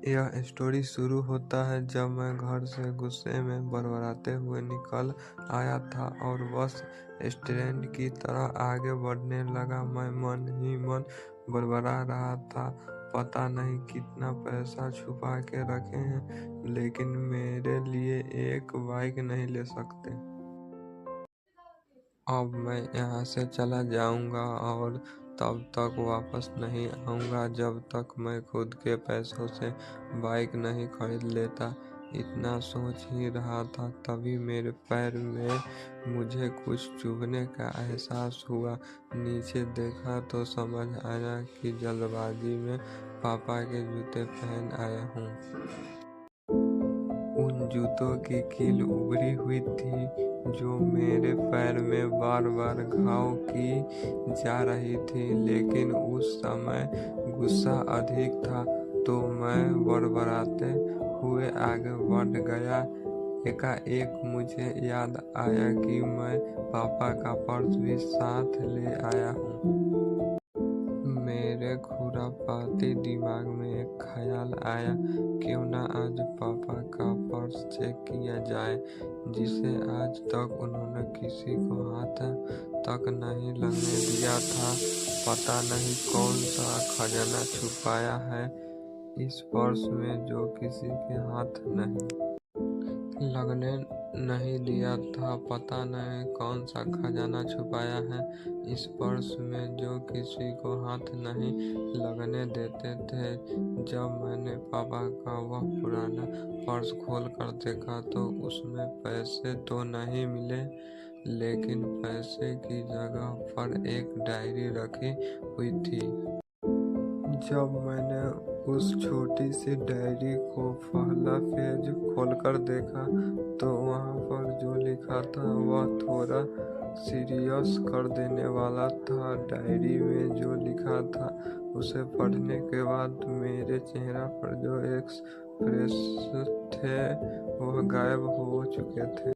यह स्टोरी शुरू होता है जब मैं घर से गुस्से में बड़बड़ाते हुए निकल आया था और बस स्टैंड की तरह आगे बढ़ने लगा। मैं मन ही मन बड़बड़ा रहा था, पता नहीं कितना पैसा छुपा के रखे हैं, लेकिन मेरे लिए एक बाइक नहीं ले सकते। अब मैं यहाँ से चला जाऊँगा और तब तक वापस नहीं आऊँगा जब तक मैं खुद के पैसों से बाइक नहीं खरीद लेता। इतना सोच ही रहा था तभी मेरे पैर में मुझे कुछ चुभने का एहसास हुआ। नीचे देखा तो समझ आया कि जल्दबाजी में पापा के जूते पहन आया हूँ। उन जूतों की कील उभरी हुई थी जो मेरे पैर में बार बार घाव की जा रही थी, लेकिन उस समय गुस्सा अधिक था तो मैं बड़बड़ाते हुए आगे बढ़ गया। एकाएक मुझे याद आया कि मैं पापा का पर्स भी साथ ले आया हूँ। मेरे खुरापाती दिमाग में एक ख्याल आया, क्यों ना आज पापा का पर्स चेक किया जाए, जिसे आज तक उन्होंने किसी को हाथ तक नहीं लगने दिया था। पता नहीं कौन सा खजाना छुपाया है इस पर्स में जो किसी के हाथ लगने नहीं दिया था। पता नहीं कौन सा खजाना छुपाया है इस पर्स में जो किसी को हाथ नहीं लगने देते थे। जब मैंने पापा का वह पुराना पर्स खोल कर देखा तो उसमें पैसे तो नहीं मिले, लेकिन पैसे की जगह पर एक डायरी रखी हुई थी। जब मैंने उस छोटी सी डायरी को पहला पेज खोलकर देखा तो वहाँ पर जो लिखा था वह थोड़ा सीरियस कर देने वाला था। डायरी में जो लिखा था उसे पढ़ने के बाद मेरे चेहरे पर जो एक्सप्रेशन थे वह गायब हो चुके थे।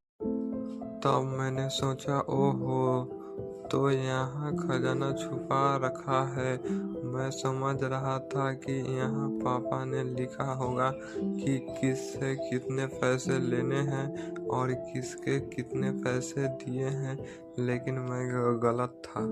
तब मैंने सोचा, ओहो, तो यहाँ खजाना छुपा रखा है। मैं समझ रहा था कि यहाँ पापा ने लिखा होगा कि किससे कितने पैसे लेने हैं और किसके कितने पैसे दिए हैं, लेकिन मैं गलत था।